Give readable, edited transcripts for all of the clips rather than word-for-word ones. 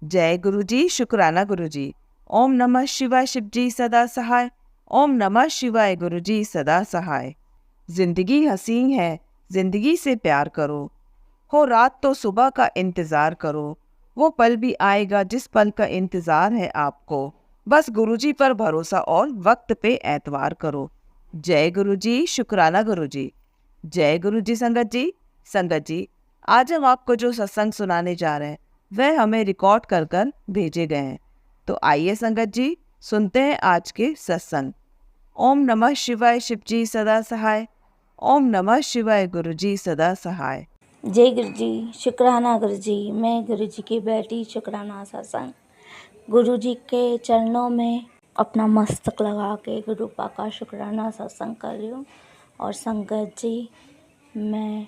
जय गुरु जी, शुक्राना गुरु जी। ओम नमः शिवाय, शिव जी सदा सहाय। ओम नमः शिवाय, गुरु जी सदा सहाय। जिंदगी हसीन है, जिंदगी से प्यार करो। हो रात तो सुबह का इंतजार करो। वो पल भी आएगा जिस पल का इंतजार है आपको। बस गुरुजी पर भरोसा और वक्त पे एतवार करो। जय गुरु जी, शुक्राना गुरु जी। जय गुरु जी संगत जी। संगत जी, आज हम आपको जो सत्संग सुनाने जा रहे हैं वह हमें रिकॉर्ड कर कर भेजे गए हैं। तो आइए संगत जी, सुनते हैं आज के सत्संग। ओम नमः शिवाय, शिव जी सदा सहाय। ओम नमः शिवाय, गुरु जी सदा सहाय। जय गुरु जी, शुक्राना गुरु जी। मैं गुरु जी की बेटी शुक्राना सत्संग। गुरु जी के चरणों में अपना मस्तक लगा के गुरु पा का शुक्राना सत्संग कर रही हूँ। और संगत जी, मैं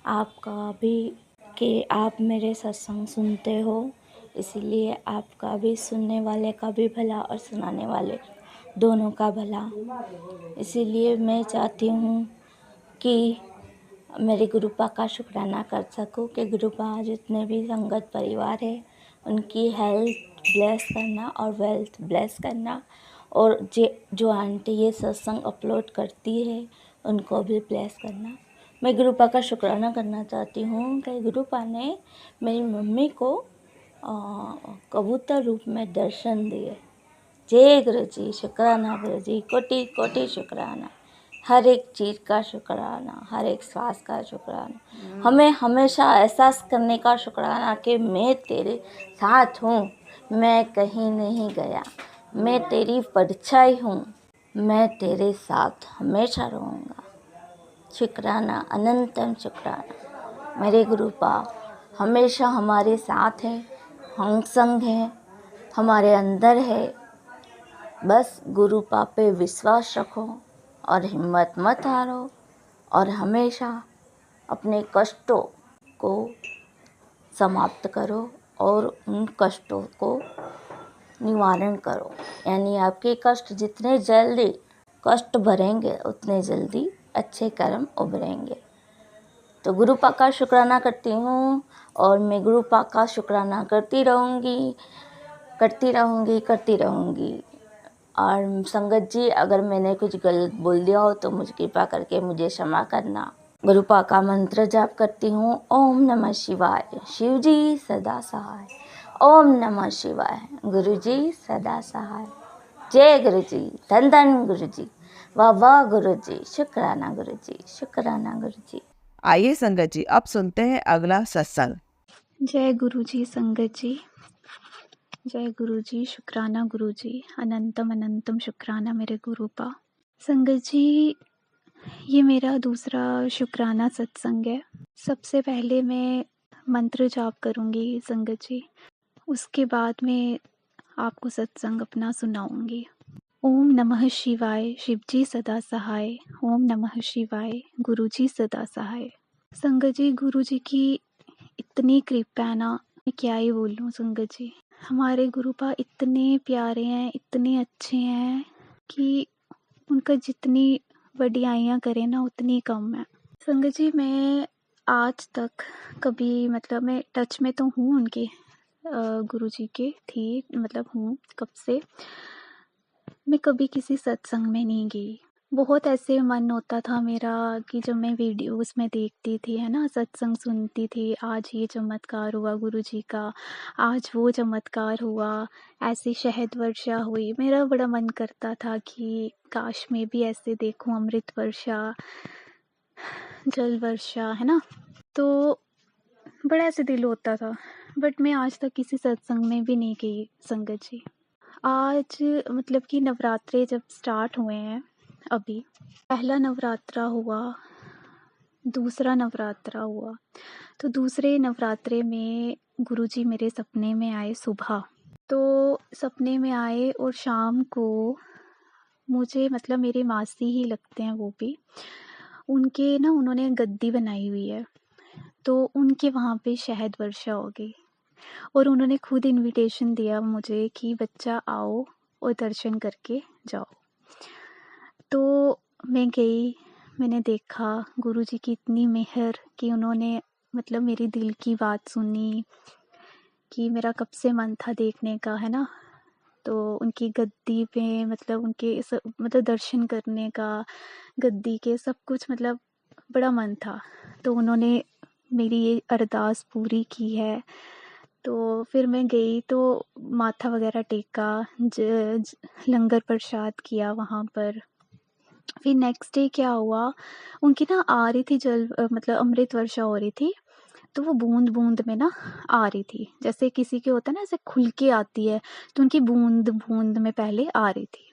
आपका भी कि आप मेरे सत्संग सुनते हो, इसीलिए आपका भी, सुनने वाले का भी भला और सुनाने वाले दोनों का भला। इसीलिए मैं चाहती हूँ कि मेरे गुरुपा का शुक्राना कर सकूं कि गुरुपा जितने भी संगत परिवार है उनकी हेल्थ ब्लेस करना और वेल्थ ब्लेस करना, और जो आंटी ये सत्संग अपलोड करती है उनको भी ब्लेस करना। मैं गुरुपा का शुक्राना करना चाहती हूँ कि गुरुपा ने मेरी मम्मी को कबूतर रूप में दर्शन दिए। जय गुरु जी, शुक्राना गुरु जी, कोटि कोटि शुक्राना। हर एक चीज़ का शुक्राना, हर एक श्वास का शुक्राना। हमें हमेशा एहसास करने का शुक्राना कि मैं तेरे साथ हूँ, मैं कहीं नहीं गया, मैं तेरी परछाई हूँ, मैं तेरे साथ हमेशा रहूँगा। शुक्राना, अनंतम शुक्राना। मेरे गुरुपा हमेशा हमारे साथ हैं, हम संग हैं, हमारे अंदर है। बस गुरुपा पे विश्वास रखो और हिम्मत मत हारो, और हमेशा अपने कष्टों को समाप्त करो और उन कष्टों को निवारण करो। यानी आपके कष्ट जितने जल्दी कष्ट भरेंगे उतने जल्दी अच्छे कर्म उभरेंगे। तो गुरुपा का शुक्राना करती हूँ, और मैं गुरुपा का शुक्राना करती रहूँगी, करती रहूँगी, करती रहूँगी। और संगत जी, अगर मैंने कुछ गलत बोल दिया हो तो मुझे कृपा करके मुझे क्षमा करना। गुरुपा का मंत्र जाप करती हूँ। ओम नमः शिवाय, शिव जी सदा सहाय। ओम नमः शिवाय, गुरु जी सदा सहाय। जय गुरु जी, धन धन गुरु जी, वाह वाह गुरु जी, शुक्राना गुरु जी, शुक्राना गुरु जी। आइए संगत जी, अब सुनते हैं अगला सत्संग। जय गुरु जी संगत जी। जय गुरु जी, शुक्राना गुरु जी, अनंतम अनंतम शुक्राना मेरे गुरुपा। संगत जी, ये मेरा दूसरा शुक्राना सत्संग है। सबसे पहले मैं मंत्र जाप करूँगी संगत जी, उसके बाद मैं आपको सत्संग अपना सुनाऊँगी। ओम नमः शिवाय, शिव जी सदा सहाय। ओम नमः शिवाय, गुरु जी सदा सहाय। संगत जी, गुरु जी की इतनी कृपा है ना, मैं क्या ही बोलूँ संगत जी। हमारे गुरुपा इतने प्यारे हैं, इतने अच्छे हैं कि उनका जितनी वडियाइयाँ करें ना उतनी कम है। संगत जी, मैं आज तक कभी, मतलब मैं टच में तो हूँ उनके, गुरु जी के थी, मतलब हूँ कब से, मैं कभी किसी सत्संग में नहीं गई। बहुत ऐसे मन होता था मेरा कि जब मैं वीडियोस में देखती थी, है ना, सत्संग सुनती थी, आज ये चमत्कार हुआ गुरु जी का, आज वो चमत्कार हुआ, ऐसी शहद वर्षा हुई। मेरा बड़ा मन करता था कि काश मैं भी ऐसे देखूं, अमृत वर्षा, जल वर्षा, है ना। तो बड़ा ऐसे दिल होता था, बट मैं आज तक किसी सत्संग में भी नहीं गई संगत जी। आज मतलब कि नवरात्रे जब स्टार्ट हुए हैं, अभी पहला नवरात्रा हुआ, दूसरा नवरात्रा हुआ, तो दूसरे नवरात्रे में गुरुजी मेरे सपने में आए सुबह। तो सपने में आए और शाम को मुझे, मतलब मेरे मासी ही लगते हैं वो भी, उनके ना, उन्होंने गद्दी बनाई हुई है, तो उनके वहाँ पे शहद वर्षा हो गई, और उन्होंने खुद इनविटेशन दिया मुझे कि बच्चा आओ और दर्शन करके जाओ। तो मैं गई, मैंने देखा गुरुजी की इतनी मेहर कि उन्होंने, मतलब मेरी दिल की बात सुनी, कि मेरा कब से मन था देखने का, है ना। तो उनकी गद्दी पे मतलब उनके मतलब दर्शन करने का, गद्दी के सब कुछ मतलब बड़ा मन था। तो उन्होंने मेरी ये अरदास पूरी की है। तो फिर मैं गई तो माथा वगैरह टेका, लंगर प्रसाद किया वहाँ पर। फिर नेक्स्ट डे क्या हुआ, उनकी ना आ रही थी मतलब अमृत वर्षा हो रही थी। तो वो बूंद बूंद में ना आ रही थी, जैसे किसी के होता है ना ऐसे खुल के आती है, तो उनकी बूंद बूंद में पहले आ रही थी।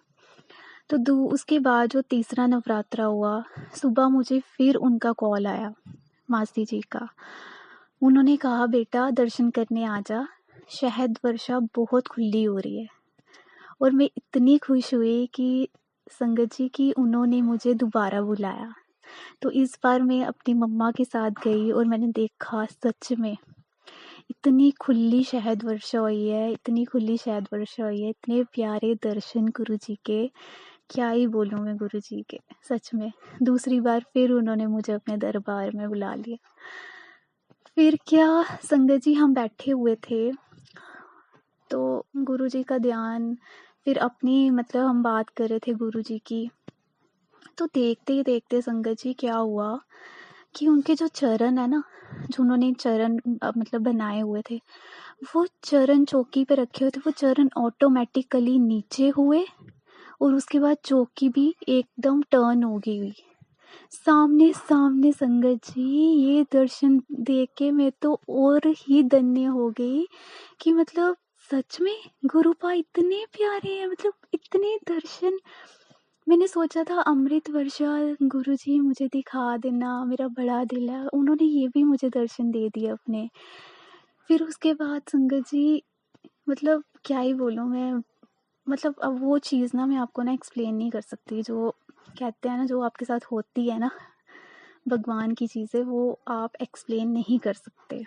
तो उसके बाद जो तीसरा नवरात्रा हुआ, सुबह मुझे फिर उनका कॉल आया, मासी जी का। उन्होंने कहा बेटा दर्शन करने आ जा, शहद वर्षा बहुत खुली हो रही है। और मैं इतनी खुश हुई कि संगत जी की उन्होंने मुझे दोबारा बुलाया। तो इस बार मैं अपनी मम्मा के साथ गई और मैंने देखा सच में इतनी खुली शहद वर्षा हुई है, इतनी खुली शहद वर्षा हुई है, इतने प्यारे दर्शन गुरु जी के, क्या ही बोलूँ मैं गुरु जी के। सच में दूसरी बार फिर उन्होंने मुझे अपने दरबार में बुला लिया। फिर क्या संगत जी, हम बैठे हुए थे तो गुरु जी का ध्यान, फिर अपनी मतलब हम बात कर रहे थे गुरु जी की। तो देखते ही देखते संगत जी क्या हुआ कि उनके जो चरण है ना, जो उन्होंने चरण मतलब बनाए हुए थे, वो चरण चौकी पे रखे हुए थे, वो चरण ऑटोमेटिकली नीचे हुए और उसके बाद चौकी भी एकदम टर्न हो गई हुई सामने सामने। संगत जी ये दर्शन देख के मैं तो और ही धन्य हो गई कि मतलब सच में गुरुपा इतने प्यारे हैं, मतलब इतने दर्शन। मैंने सोचा था अमृत वर्षा गुरुजी मुझे दिखा देना, मेरा बड़ा दिल है, उन्होंने ये भी मुझे दर्शन दे दिए अपने। फिर उसके बाद संगत जी मतलब क्या ही बोलूँ मैं, मतलब अब वो चीज़ ना मैं आपको ना एक्सप्लेन नहीं कर सकती, जो कहते हैं ना जो आपके साथ होती है ना भगवान की चीज़ें, वो आप एक्सप्लेन नहीं कर सकते।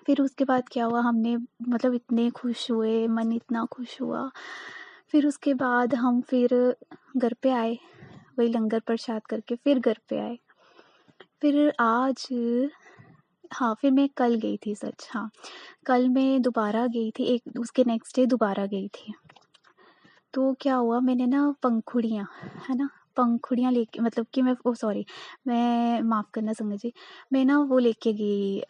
फिर उसके बाद क्या हुआ, हमने मतलब इतने खुश हुए, मन इतना खुश हुआ। फिर उसके बाद हम फिर घर पे आए, वही लंगर प्रसाद करके फिर घर पे आए। फिर आज हाँ, फिर मैं कल गई थी सच, हाँ कल मैं दोबारा गई थी, एक उसके नेक्स्ट डे दोबारा गई थी। तो क्या हुआ, मैंने ना पंखुड़ियाँ, है ना, पंखुड़ियाँ लेके मतलब कि मैं माफ़ करना संगत जी, मैं ना वो लेके गई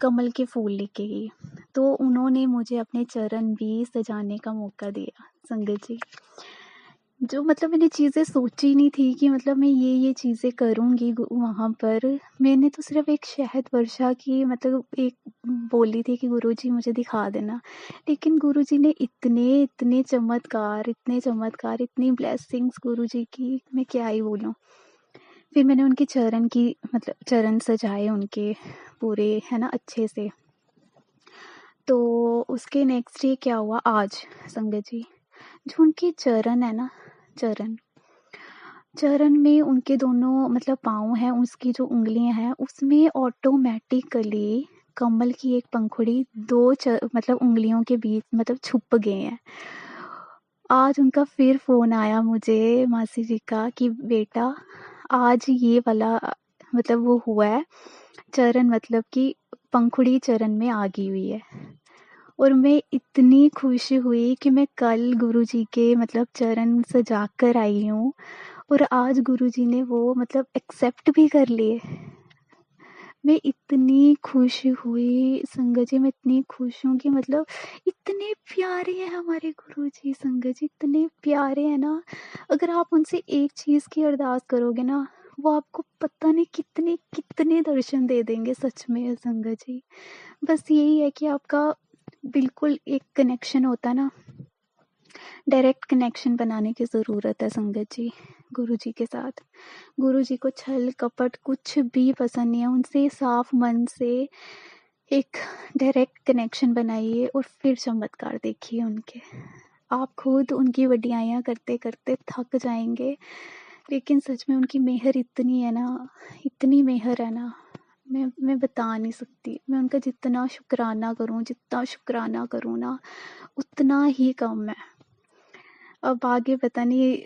कमल के फूल लेके गई। तो उन्होंने मुझे अपने चरण भी सजाने का मौका दिया संगत जी। जो मतलब मैंने चीज़ें सोची नहीं थी कि मतलब मैं ये चीज़ें करूँगी वहाँ पर। मैंने तो सिर्फ एक शहद वर्षा की मतलब एक बोली थी कि गुरुजी मुझे दिखा देना, लेकिन गुरुजी ने इतने चमत्कार, इतनी ब्लेसिंग्स गुरुजी की, मैं क्या ही बोलूँ। फिर मैंने उनके चरण की मतलब चरण सजाए उनके पूरे, है ना, अच्छे से। तो उसके नेक्स्ट डे क्या हुआ, आज संगत जी जो उनके चरण है ना, चरण में उनके दोनों मतलब पाँव हैं, उसकी जो उंगलियां हैं उसमें ऑटोमेटिकली कमल की एक पंखुड़ी मतलब उंगलियों के बीच मतलब छुप गए हैं। आज उनका फिर फोन आया मुझे मासी जी का कि बेटा आज ये वाला मतलब वो हुआ है, चरण मतलब कि पंखुड़ी चरण में आ गई हुई है। और मैं इतनी खुश हुई कि मैं कल गुरुजी के मतलब चरण सजा कर आई हूँ और आज गुरुजी ने वो मतलब एक्सेप्ट भी कर लिए। मैं इतनी खुश हुई संगत जी, मैं इतनी खुश हूँ कि मतलब इतने प्यारे हैं हमारे गुरुजी संगत जी, इतने प्यारे हैं ना। अगर आप उनसे एक चीज़ की अरदास करोगे ना, वो आपको पता नहीं कितने कितने दर्शन दे देंगे सच में संगत जी। बस यही है कि आपका बिल्कुल एक कनेक्शन होता ना, डायरेक्ट कनेक्शन बनाने की ज़रूरत है संगत जी गुरु जी के साथ। गुरु जी को छल कपट कुछ भी पसंद नहीं है, उनसे साफ मन से एक डायरेक्ट कनेक्शन बनाइए और फिर चमत्कार देखिए उनके। आप खुद उनकी वडियाइयाँ करते करते थक जाएंगे, लेकिन सच में उनकी मेहर इतनी है ना, इतनी मेहर है ना, मैं बता नहीं सकती। मैं उनका जितना शुक्राना करूँ ना उतना ही कम है। अब आगे पता नहीं,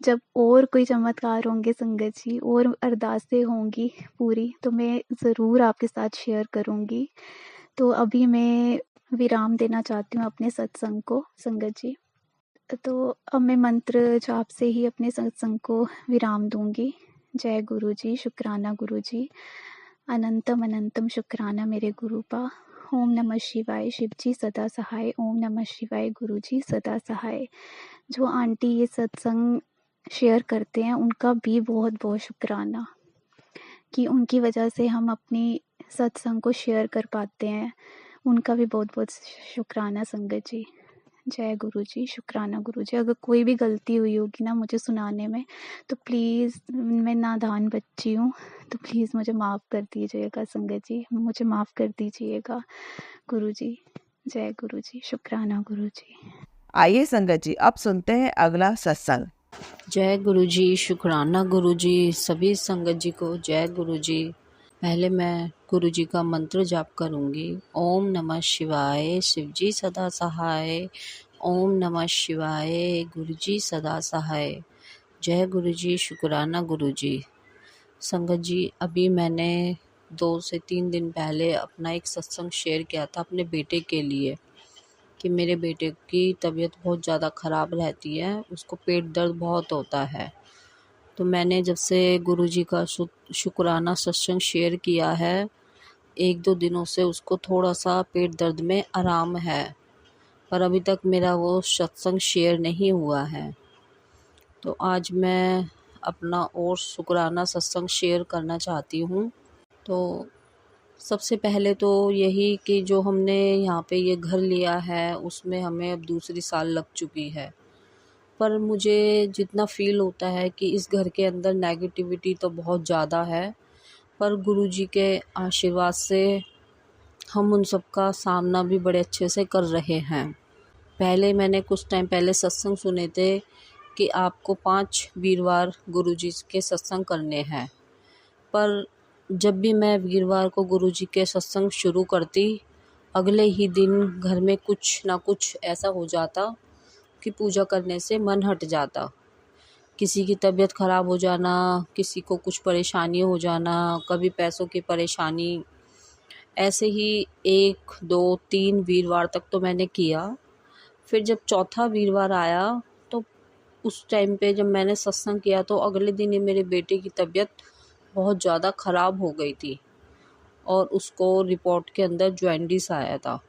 जब और कोई चमत्कार होंगे संगत जी और अरदासें होंगी पूरी तो मैं ज़रूर आपके साथ शेयर करूँगी। तो अभी मैं विराम देना चाहती हूँ अपने सत्संग को संगत जी। तो अब मैं मंत्र जाप से ही अपने सत्संग को विराम दूंगी। जय गुरु जी, शुक्राना गुरु जी, अनंतम अनंतम शुक्राना मेरे गुरुपा। ओम नमः शिवाय, शिव जी सदा सहाय। ओम नमः शिवाय, गुरु जी सदा सहाय। जो आंटी ये सत्संग शेयर करते हैं उनका भी बहुत बहुत शुक्राना कि उनकी वजह से हम अपनी सत्संग को शेयर कर पाते हैं। उनका भी बहुत बहुत शुक्राना संगत जी। जय गुरु जी, शुक्राना गुरु जी। अगर कोई भी गलती हुई होगी ना मुझे सुनाने में तो प्लीज़, मैं नादान बच्ची हूँ, तो प्लीज़ मुझे माफ़ कर दीजिएगा संगत जी, मुझे माफ़ कर दीजिएगा गुरु जी। जय गुरु जी, शुक्राना गुरु जी। आइए संगत जी, अब सुनते हैं अगला सत्संग। जय गुरु जी, शुक्राना गुरु जी, सभी संगत जी को जय गुरु जी। पहले मैं गुरु जी का मंत्र जाप करूंगी। ओम नमः शिवाय, शिव जी सदा सहाय। ओम नमः शिवाय, गुरु जी सदा सहाय। जय गुरु जी, शुक्राना गुरु जी। संगत जी, अभी मैंने 2 से 3 दिन पहले अपना एक सत्संग शेयर किया था अपने बेटे के लिए कि मेरे बेटे की तबीयत बहुत ज़्यादा ख़राब रहती है, उसको पेट दर्द बहुत होता है। तो मैंने जब से गुरुजी का शुक्राना सत्संग शेयर किया है, 1-2 दिनों से उसको थोड़ा-सा पेट दर्द में आराम है, पर अभी तक मेरा वो सत्संग शेयर नहीं हुआ है। तो आज मैं अपना और शुक्राना सत्संग शेयर करना चाहती हूँ। तो सबसे पहले तो यही कि जो हमने यहाँ पे ये घर लिया है उसमें हमें अब दूसरी साल लग चुकी है, पर मुझे जितना फ़ील होता है कि इस घर के अंदर नेगेटिविटी तो बहुत ज़्यादा है, पर गुरुजी के आशीर्वाद से हम उन सब का सामना भी बड़े अच्छे से कर रहे हैं। पहले मैंने कुछ टाइम पहले सत्संग सुने थे कि आपको 5 वीरवार गुरुजी के सत्संग करने हैं, पर जब भी मैं वीरवार को गुरुजी के सत्संग शुरू करती, अगले ही दिन घर में कुछ ना कुछ ऐसा हो जाता कि पूजा करने से मन हट जाता। किसी की तबीयत ख़राब हो जाना, किसी को कुछ परेशानी हो जाना, कभी पैसों की परेशानी, ऐसे ही 1, 2, 3 वीरवार तक तो मैंने किया। फिर जब चौथा वीरवार आया तो उस टाइम पे जब मैंने सत्संग किया तो अगले दिन ही मेरे बेटे की तबीयत बहुत ज़्यादा ख़राब हो गई थी और उसको रिपोर्ट के अंदर जॉन्डिस आया था।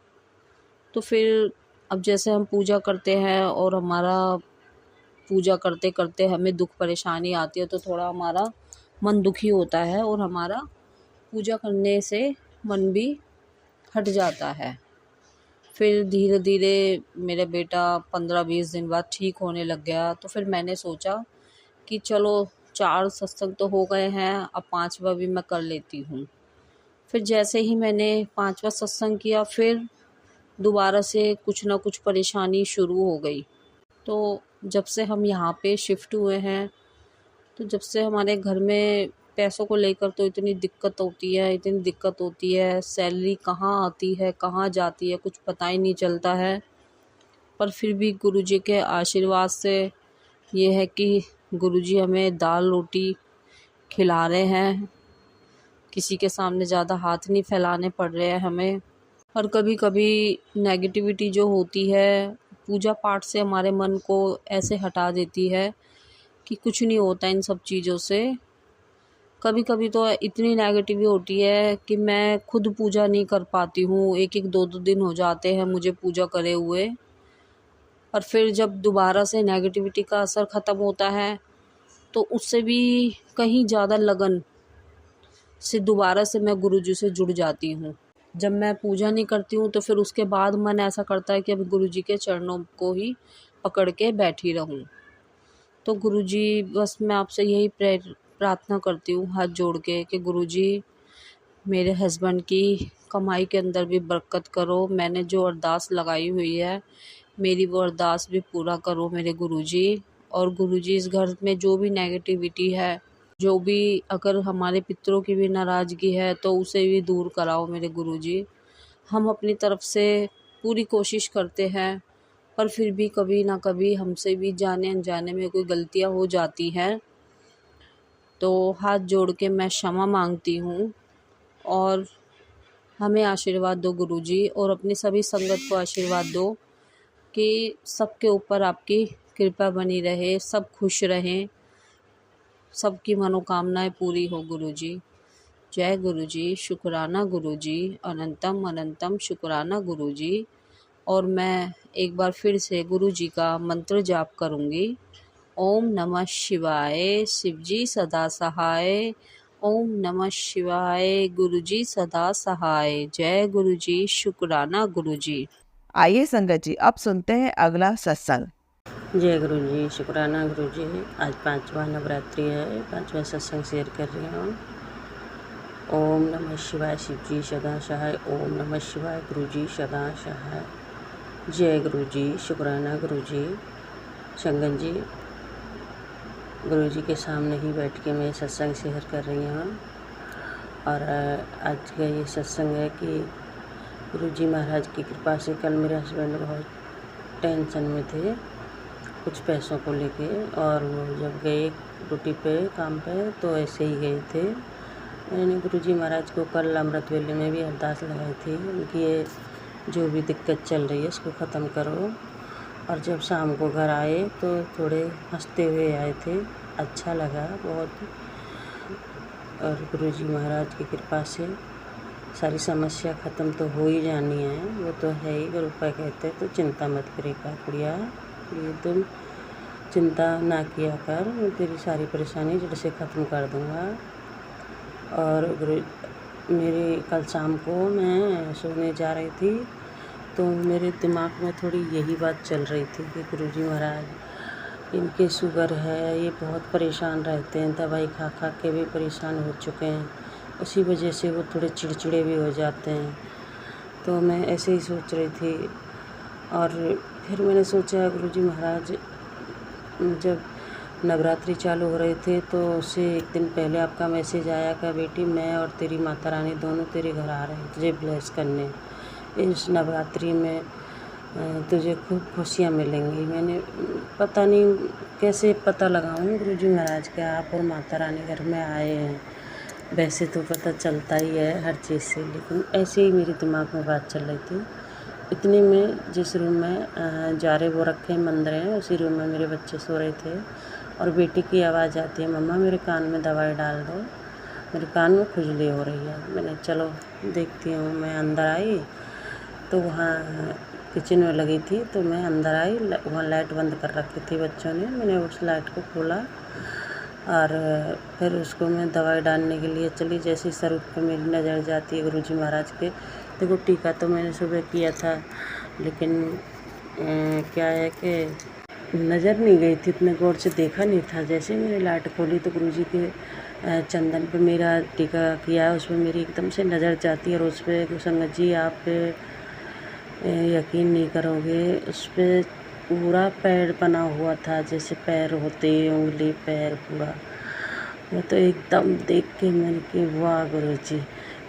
तो फिर अब जैसे हम पूजा करते हैं और हमारा पूजा करते करते हमें दुख परेशानी आती है तो थोड़ा हमारा मन दुखी होता है और हमारा पूजा करने से मन भी हट जाता है। फिर धीरे धीरे मेरा बेटा 15-20 दिन बाद ठीक होने लग गया। तो फिर मैंने सोचा कि चलो 4 सत्संग तो हो गए हैं, अब 5वां भी मैं कर लेती हूँ। फिर जैसे ही मैंने 5वां सत्संग किया फिर दोबारा से कुछ ना कुछ परेशानी शुरू हो गई। तो जब से हम यहाँ पे शिफ्ट हुए हैं, तो जब से हमारे घर में पैसों को लेकर तो इतनी दिक्कत होती है, सैलरी कहाँ आती है कहाँ जाती है कुछ पता ही नहीं चलता है। पर फिर भी गुरुजी के आशीर्वाद से ये है कि गुरुजी हमें दाल रोटी खिला रहे हैं, किसी के सामने ज़्यादा हाथ नहीं फैलाने पड़ रहे हैं हमें। और कभी कभी नेगेटिविटी जो होती है पूजा पाठ से हमारे मन को ऐसे हटा देती है कि कुछ नहीं होता इन सब चीज़ों से। कभी कभी तो इतनी नेगेटिव होती है कि मैं खुद पूजा नहीं कर पाती हूँ, 1-1, 2-2 दिन हो जाते हैं मुझे पूजा करे हुए। और फिर जब दोबारा से नेगेटिविटी का असर ख़त्म होता है तो उससे भी कहीं ज़्यादा लगन से दोबारा से मैं गुरुजी से जुड़ जाती हूँ। जब मैं पूजा नहीं करती हूँ तो फिर उसके बाद मन ऐसा करता है कि अब गुरुजी के चरणों को ही पकड़ के बैठी रहूँ। तो गुरुजी, बस मैं आपसे यही प्रार्थना करती हूँ हाथ जोड़ के कि गुरुजी मेरे हस्बैंड की कमाई के अंदर भी बरकत करो। मैंने जो अरदास लगाई हुई है मेरी वो अरदास भी पूरा करो मेरे गुरुजी। और गुरुजी इस घर में जो भी नेगेटिविटी है, जो भी अगर हमारे पितरों की भी नाराज़गी है तो उसे भी दूर कराओ मेरे गुरुजी। हम अपनी तरफ से पूरी कोशिश करते हैं, पर फिर भी कभी ना कभी हमसे भी जाने अनजाने में कोई गलतियां हो जाती हैं। तो हाथ जोड़ के मैं क्षमा मांगती हूँ और हमें आशीर्वाद दो गुरुजी, और अपनी सभी संगत को आशीर्वाद दो कि सबके ऊपर आपकी कृपा बनी रहे, सब खुश रहें, सबकी मनोकामनाएं पूरी हो गुरुजी। जय गुरुजी, शुक्राना गुरुजी, अनंतम अनंतम शुक्राना गुरुजी। और मैं एक बार फिर से गुरुजी का मंत्र जाप करूँगी। ओम नमः शिवाय, शिवजी सदा सहाय। ओम नमः शिवाय, गुरुजी सदा सहाय। जय गुरुजी, शुक्राना गुरुजी। आइए संगत जी, अब सुनते हैं अगला सत्संग। जय गुरु जी, शुक्राना गुरु जी। आज 5वां नवरात्रि है, 5वां सत्संग शेयर कर रही हूँ। ओम नमः शिवाय, शिव जी सदा सहाय। ओम नमः शिवाय, गुरु जी सदा सहाय। जय गुरु जी, शुक्राना गुरु जी। संगत जी, गुरु जी के सामने ही बैठ के मैं सत्संग शेयर कर रही हूँ। और आज का ये सत्संग है कि गुरु जी महाराज की कृपा से कल मेरे हस्बैंड बहुत टेंशन में थे कुछ पैसों को लेके, और वो जब गए ड्यूटी पे काम पे तो ऐसे ही गए थे। मैंने गुरुजी महाराज को कल अमृत वेले में भी अरदास लगाई थी उनकी, ये जो भी दिक्कत चल रही है इसको ख़त्म करो। और जब शाम को घर आए तो थोड़े हंसते हुए आए थे, अच्छा लगा बहुत। और गुरुजी महाराज की कृपा से सारी समस्या ख़त्म तो हो ही जानी है, वो तो है ही। गुरुपा कहते तो चिंता मत करेगा कुड़िया, ये तुम चिंता ना किया कर, मैं तेरी सारी परेशानी जड़ से ख़त्म कर दूँगा। और मेरे कल शाम को मैं सोने जा रही थी तो मेरे दिमाग में थोड़ी यही बात चल रही थी कि गुरुजी महाराज इनके शुगर है, ये बहुत परेशान रहते हैं, दवाई खा खा के भी परेशान हो चुके हैं, उसी वजह से वो थोड़े चिड़चिड़े भी हो जाते हैं। तो मैं ऐसे ही सोच रही थी। और फिर मैंने सोचा गुरुजी महाराज जब नवरात्रि चालू हो रहे थे तो उससे एक दिन पहले आपका मैसेज आया कि बेटी मैं और तेरी माता रानी दोनों तेरे घर आ रहे हैं तुझे ब्लेस करने। इस नवरात्रि में तुझे खूब खुशियाँ मिलेंगी। मैंने पता नहीं कैसे पता लगाऊं गुरुजी महाराज के आप और माता रानी घर में आए हैं। वैसे तो पता चलता ही है हर चीज़ से, लेकिन ऐसे ही मेरे दिमाग में बात चल रही थी। इतने में जिस रूम में जारे वो रखे मंदिर हैं उसी रूम में मेरे बच्चे सो रहे थे और बेटी की आवाज़ आती है, मम्मा मेरे कान में दवाई डाल दो, मेरे कान में खुजली हो रही है। मैंने चलो देखती हूँ। मैं अंदर आई तो वहाँ किचन में लगी थी, तो मैं अंदर आई, वहाँ लाइट बंद कर रखी थी बच्चों ने। मैंने उस लाइट को खोला और फिर उसको मैं दवाई डालने के लिए चली। जैसे स्वरूप पर मेरी नज़र जाती है गुरुजी महाराज के, देखो टीका तो मैंने सुबह किया था लेकिन क्या है कि नज़र नहीं गई थी, इतने गौर से देखा नहीं था। जैसे मैंने लाइट खोली तो गुरुजी के चंदन पे मेरा टीका किया, उसमें मेरी एकदम से नज़र जाती है। और उस पर संगत जी आप यकीन नहीं करोगे, उस पर पूरा पैर बना हुआ था, जैसे पैर होते उंगली पैर पूरा। मैं तो एकदम देख के मैंने कि वाह गुरुजी,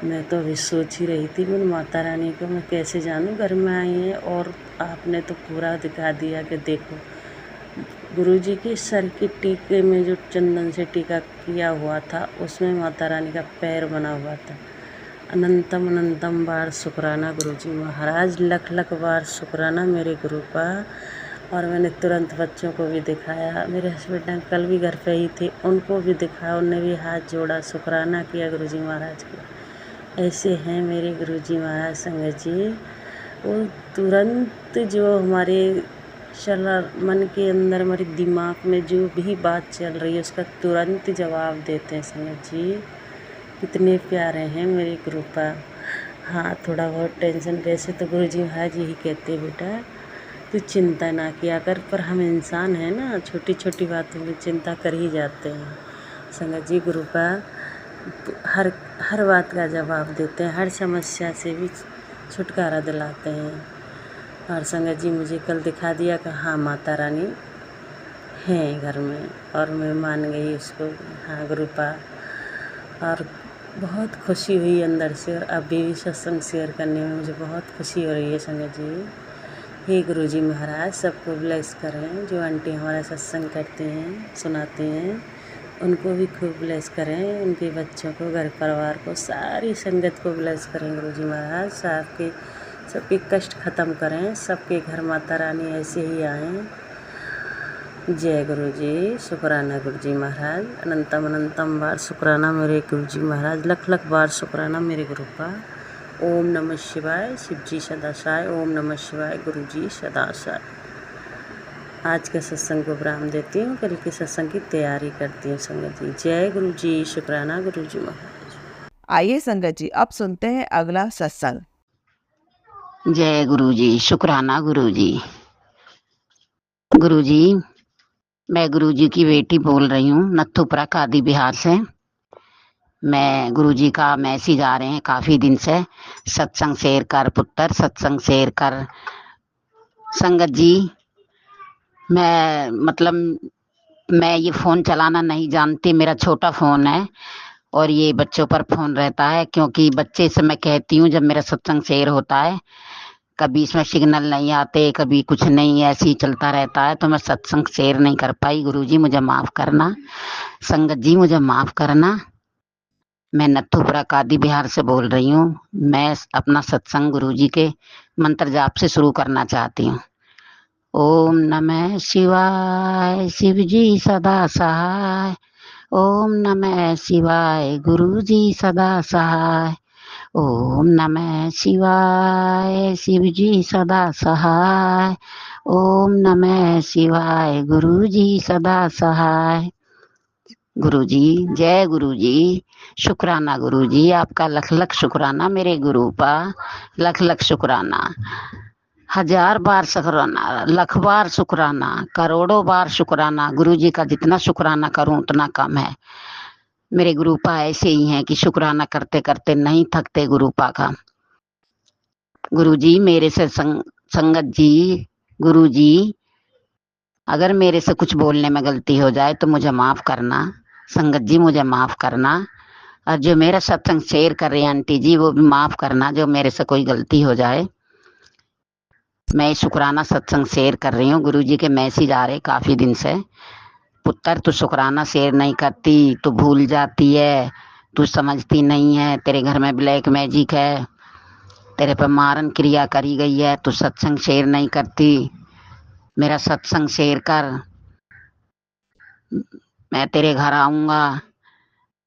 मैं तो अभी सोच ही रही थी मैंने माता रानी को मैं कैसे जानूं घर में आई है, और आपने तो पूरा दिखा दिया कि देखो गुरुजी के सर के टीके में जो चंदन से टीका किया हुआ था उसमें माता रानी का पैर बना हुआ था। अनंतम अनंतम बार शुक्राना गुरुजी महाराज, लख लख बार शुक्राना मेरे गुरु का। और मैंने तुरंत बच्चों को भी दिखाया, मेरे हस्बैंड कल भी घर पे ही थे, उनको भी दिखाया, उनने भी हाथ जोड़ा, शुक्राना किया गुरुजी महाराज को। ऐसे हैं मेरे गुरुजी महाराज संगत जी, वो तुरंत जो हमारे मन के अंदर हमारे दिमाग में जो भी बात चल रही है उसका तुरंत जवाब देते हैं संगत जी। कितने प्यारे हैं मेरे गुरु का। हाँ थोड़ा बहुत टेंशन, वैसे तो गुरुजी महाराज यही कहते हैं बेटा तू चिंता ना किया कर, पर हम इंसान हैं ना, छोटी छोटी बातों में चिंता कर ही जाते हैं। संगत जी गुरु का हर बात का जवाब देते हैं, हर समस्या से भी छुटकारा दिलाते हैं। और संगत जी मुझे कल दिखा दिया कि हाँ माता रानी हैं घर में, और मैं मान गई उसको, हाँ गुरु का। और बहुत खुशी हुई अंदर से, और अभी भी सत्संग शेयर करने में मुझे बहुत खुशी हो रही है संगत जी। हे गुरुजी महाराज सबको ब्लेस करें, जो आंटी हमारा सत्संग करते हैं सुनाते हैं, उनको भी खूब ब्लेस करें, उनके बच्चों को, घर परिवार को, सारी संगत को ब्लेस करें गुरुजी महाराज। सबके कष्ट ख़त्म करें, सबके घर माता रानी ऐसे ही आएँ। जय गुरुजी, शुक्राना गुरुजी महाराज। अनंतम अनंतम बार शुक्राना मेरे गुरुजी महाराज, लख लख बार शुक्राना मेरे गुरु का। ओम नमः शिवाय, शिव जी सदाशाय। ओम नमः शिवाय, गुरुजी सदाशाय। आज के सत्संग को विराम देती हूँ, कल के सत्संग की तैयारी करती हूँ संगत जी। जय गुरुजी, शुक्राना गुरुजी महाराज। आइए संगत जी, अब सुनते हैं अगला सत्संग। जय गुरुजी, शुक्राना गुरुजी। गुरुजी, मैं गुरुजी की बेटी बोल रही हूँ, नथुपुरा कादी बिहार से। मैं गुरुजी का मैसेज आ रहे हैं काफी दिन से, सत्संग शेयर कर पुत्र, सत्संग शेयर कर। संगत जी, मैं ये फोन चलाना नहीं जानती, मेरा छोटा फोन है और ये बच्चों पर फोन रहता है, क्योंकि बच्चे से मैं कहती हूँ जब मेरा सत्संग शेयर होता है, कभी इसमें सिग्नल नहीं आते, कभी कुछ नहीं, ऐसे ही चलता रहता है, तो मैं सत्संग शेयर नहीं कर पाई। गुरुजी मुझे माफ करना, संगत जी मुझे माफ करना। मैं नथुपुरा कादी बिहार से बोल रही हूँ। मैं अपना सत्संग गुरुजी के मंत्र जाप से शुरू करना चाहती हूँ। ओम नमः शिवाय, शिव जी सदा सहाय। ओम नमः शिवाय, गुरुजी सदा सहाय। ओम नमः शिवाय, शिव जी सदा सहाय। ओम नमः शिवाय, गुरुजी सदा सहाय। गुरुजी, जय गुरुजी, शुक्राना गुरुजी, आपका लख लख शुक्राना मेरे गुरु पा, लख लख शुक्राना, हजार बार शुक्राना, लख बार शुक्राना, करोड़ों बार शुक्राना। गुरुजी का जितना शुक्राना करूं उतना कम है। मेरे गुरुपा ऐसे ही हैं कि शुक्राना करते करते नहीं थकते गुरुपा का। गुरुजी मेरे से संगत जी, गुरुजी अगर मेरे से कुछ बोलने में गलती हो जाए तो मुझे माफ करना, संगत जी मुझे माफ करना। और जो मेरा सत्संग शेयर कर रहे हैं आंटी जी, वो भी माफ करना जो मेरे से कोई गलती हो जाए। मैं शुक्राना सत्संग शेयर कर रही हूँ। गुरुजी के मैसेज आ रहे काफी दिन से, पुत्र तू शुक्राना शेयर नहीं करती, तू भूल जाती है, तू समझती नहीं है, तेरे घर में ब्लैक मैजिक है, तेरे पे मारन क्रिया करी गई है, तू सत्संग शेयर नहीं करती, मेरा सत्संग शेयर कर, मैं तेरे घर आऊंगा,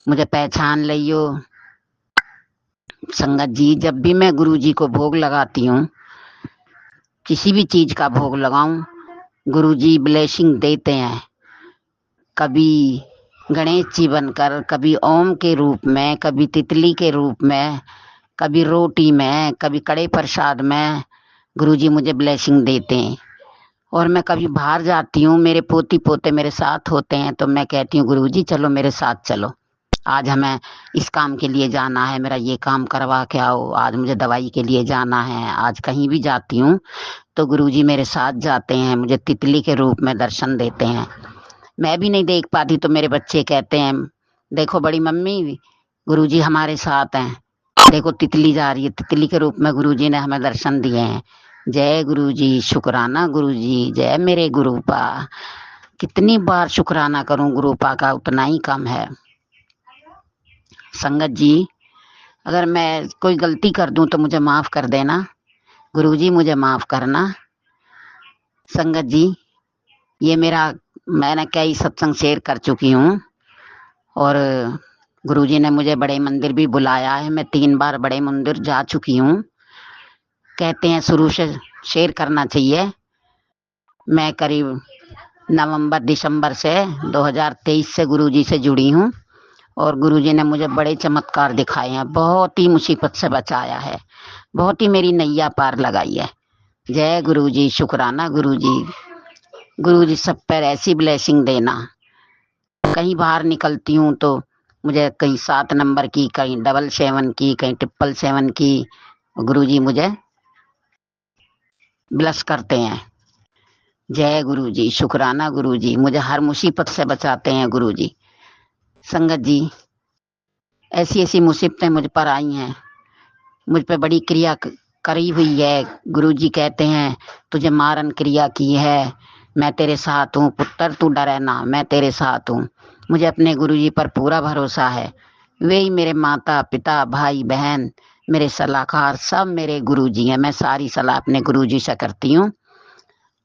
मुझे पहचान लियो। संगत जी, जब भी मैं गुरुजी को भोग लगाती हूँ, किसी भी चीज का भोग लगाऊं, गुरुजी ब्लेसिंग देते हैं। कभी गणेश जी बनकर, कभी ओम के रूप में, कभी तितली के रूप में, कभी रोटी में, कभी कड़े प्रसाद में गुरुजी मुझे ब्लेसिंग देते हैं। और मैं कभी बाहर जाती हूँ, मेरे पोती पोते मेरे साथ होते हैं, तो मैं कहती हूँ गुरुजी चलो मेरे साथ चलो, आज हमें इस काम के लिए जाना है, मेरा ये काम करवा के आओ, आज मुझे दवाई के लिए जाना है। आज कहीं भी जाती हूँ तो गुरुजी मेरे साथ जाते हैं, मुझे तितली के रूप में दर्शन देते हैं। मैं भी नहीं देख पाती तो मेरे बच्चे कहते हैं देखो बड़ी मम्मी गुरुजी हमारे साथ हैं, देखो तितली जा रही है, तितली के रूप में गुरुजी ने हमें दर्शन दिए हैं। जय गुरुजी, शुक्राना गुरुजी, जय मेरे गुरुपा। कितनी बार शुक्राना करूं गुरुपा का उतना ही कम है। संगत जी, अगर मैं कोई गलती कर दूं तो मुझे माफ कर देना, गुरुजी मुझे माफ करना। संगत जी, ये मैंने कई सत्संग शेयर कर चुकी हूँ और गुरुजी ने मुझे बड़े मंदिर भी बुलाया है, मैं 3 बार बड़े मंदिर जा चुकी हूँ। कहते हैं शुरू से शेयर करना चाहिए। मैं करीब नवंबर दिसंबर से 2023 से गुरुजी से जुड़ी हूँ और गुरुजी ने मुझे बड़े चमत्कार दिखाए हैं, बहुत ही मुसीबत से बचाया है, बहुत ही मेरी नैया पार लगाई है। जय गुरुजी, शुक्राना गुरुजी। गुरुजी सब पर ऐसी ब्लेसिंग देना। कहीं बाहर निकलती हूँ तो मुझे कहीं 7 नंबर की, कहीं 777 की, कहीं 777 की, गुरुजी मुझे ब्लेस करते हैं। जय गुरुजी, शुक्राना गुरुजी, मुझे हर मुसीबत से बचाते हैं गुरुजी। संगत जी, ऐसी ऐसी मुसीबतें मुझ पर आई हैं, मुझ पे बड़ी क्रिया करी हुई है। गुरुजी कहते हैं तुझे मारन क्रिया की है, मैं तेरे साथ हूँ पुत्र, तू डरे ना, मैं तेरे साथ हूँ। मुझे अपने गुरुजी पर पूरा भरोसा है। वे ही मेरे माता पिता भाई बहन मेरे सलाहकार सब मेरे गुरुजी हैं। मैं सारी सलाह अपने गुरुजी से करती हूँ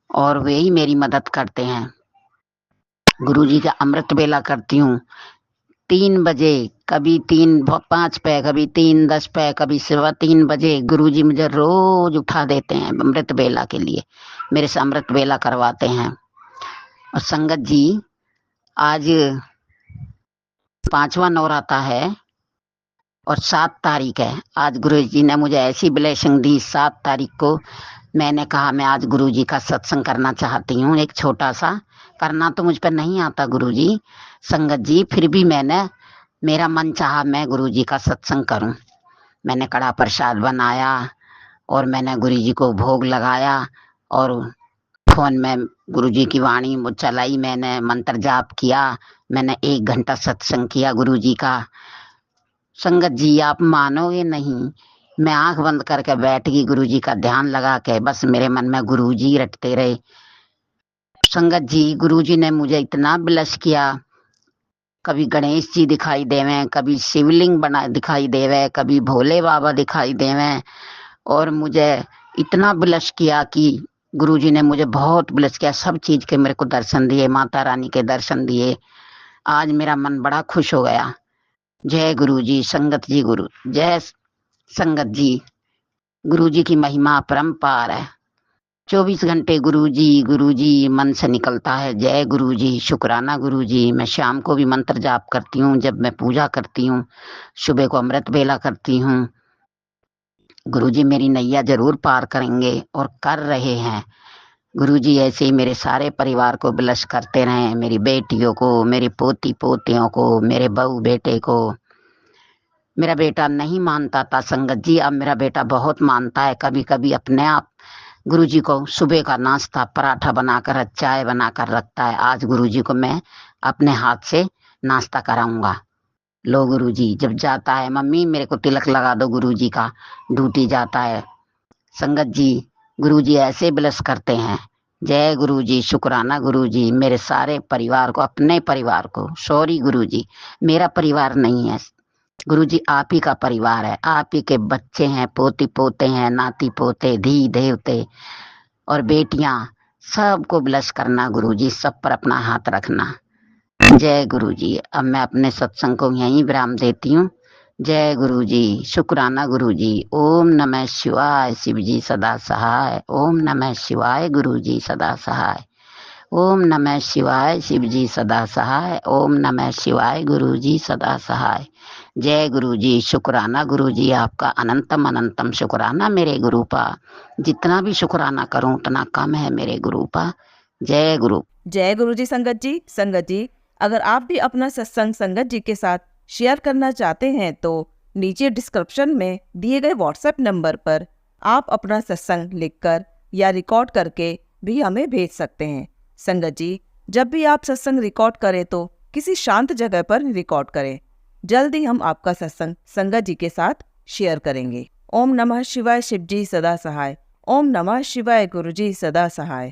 और वे ही मेरी मदद करते हैं। गुरुजी का अमृत वेला करती हूँ 3 बजे, कभी 3:05 पे, कभी 3:10 पे, कभी सुबह 3 बजे गुरुजी मुझे रोज उठा देते हैं अमृत वेला के लिए, मेरे से अमृत वेला करवाते हैं। और संगत जी आज 5वां नवराता है और 7 तारीख है। आज गुरुजी ने मुझे ऐसी ब्लेसिंग दी। 7 तारीख को मैंने कहा मैं आज गुरुजी का सत्संग करना चाहती हूँ, एक छोटा सा। करना तो मुझ पर नहीं आता गुरुजी, संगत जी, फिर भी मेरा मन चाहा मैं गुरुजी का सत्संग करूं। मैंने कड़ा प्रसाद बनाया और मैंने गुरुजी को भोग लगाया और फोन में गुरुजी की वाणी चलाई, मैंने मंत्र जाप किया, मैंने 1 घंटा सत्संग किया गुरुजी का। संगत जी आप मानोगे नहीं, मैं आंख बंद करके बैठ गई गुरुजी का ध्यान लगा के, बस मेरे मन में गुरुजी रटते रहे। संगत जी गुरुजी ने मुझे इतना ब्लेस किया, कभी गणेश जी दिखाई देवे, कभी शिवलिंग बना दिखाई देवे, कभी भोले बाबा दिखाई देवे, और मुझे इतना ब्लेस किया कि गुरुजी ने मुझे बहुत ब्लेस किया। सब चीज के मेरे को दर्शन दिए, माता रानी के दर्शन दिए। आज मेरा मन बड़ा खुश हो गया। जय गुरुजी, संगत जी गुरु, जय संगत जी। गुरुजी की महिमा परम्पार है। 24 घंटे गुरुजी मन से निकलता है। जय गुरुजी, शुक्राना गुरुजी। मैं शाम को भी मंत्र जाप करती हूँ, जब मैं पूजा करती हूँ, सुबह को अमृत वेला करती हूँ। गुरुजी मेरी नैया जरूर पार करेंगे और कर रहे हैं। गुरुजी ऐसे ही मेरे सारे परिवार को ब्लेस करते रहे, मेरी बेटियों को, मेरी पोती पोतियों को, मेरे बहू बेटे को। मेरा बेटा नहीं मानता था संगत जी, अब मेरा बेटा बहुत मानता है। कभी कभी अपने आप गुरुजी को सुबह का नाश्ता पराठा बनाकर, चाय बनाकर रखता है। आज गुरुजी को मैं अपने हाथ से नाश्ता कराऊंगा। लो गुरुजी, जब जाता है मम्मी मेरे को तिलक लगा दो, गुरुजी का ड्यूटी जाता है। संगत जी गुरुजी ऐसे ब्लेस करते हैं। जय गुरुजी, शुक्राना गुरुजी। मेरे सारे परिवार को, अपने परिवार को, सॉरी गुरुजी मेरा परिवार नहीं है गुरुजी, आप ही का परिवार है। आप ही के बच्चे हैं, पोती पोते हैं, नाती पोते, धी देवते और बेटियां, सबको ब्लेस करना गुरुजी, सब पर अपना हाथ रखना। जय गुरुजी। अब मैं अपने सत्संग को यहीं विराम देती हूँ। जय गुरुजी, शुक्राना गुरुजी। ओम नमः शिवाय, शिव जी सदा सहाय। ओम नमः शिवाय, गुरुजी सदा सहाय। ओम नमः शिवाय, शिव जी सदा सहाय। ओम नमः शिवाय, गुरुजी सदा सहाय। जय गुरुजी, शुक्राना गुरुजी, आपका अनंतम अनंतम शुक्राना मेरे गुरुपा। जितना भी शुक्राना करूं उतना कम है मेरे गुरुपा। जय गुरु। जय गुरुजी संगत जी। संगत जी अगर आप भी अपना सत्संग संगत जी के साथ शेयर करना चाहते हैं तो नीचे डिस्क्रिप्शन में दिए गए व्हाट्सएप नंबर पर आप अपना सत्संग लिखकर या रिकॉर्ड करके भी हमें भेज सकते हैं। संगत जी जब भी आप सत्संग रिकॉर्ड करें तो किसी शांत जगह पर रिकॉर्ड करें। जल्दी हम आपका सत्संग संगत जी के साथ शेयर करेंगे। ओम नमः शिवाय, शिव जी सदा सहाय। ओम नमः शिवाय, गुरुजी सदा सहाय।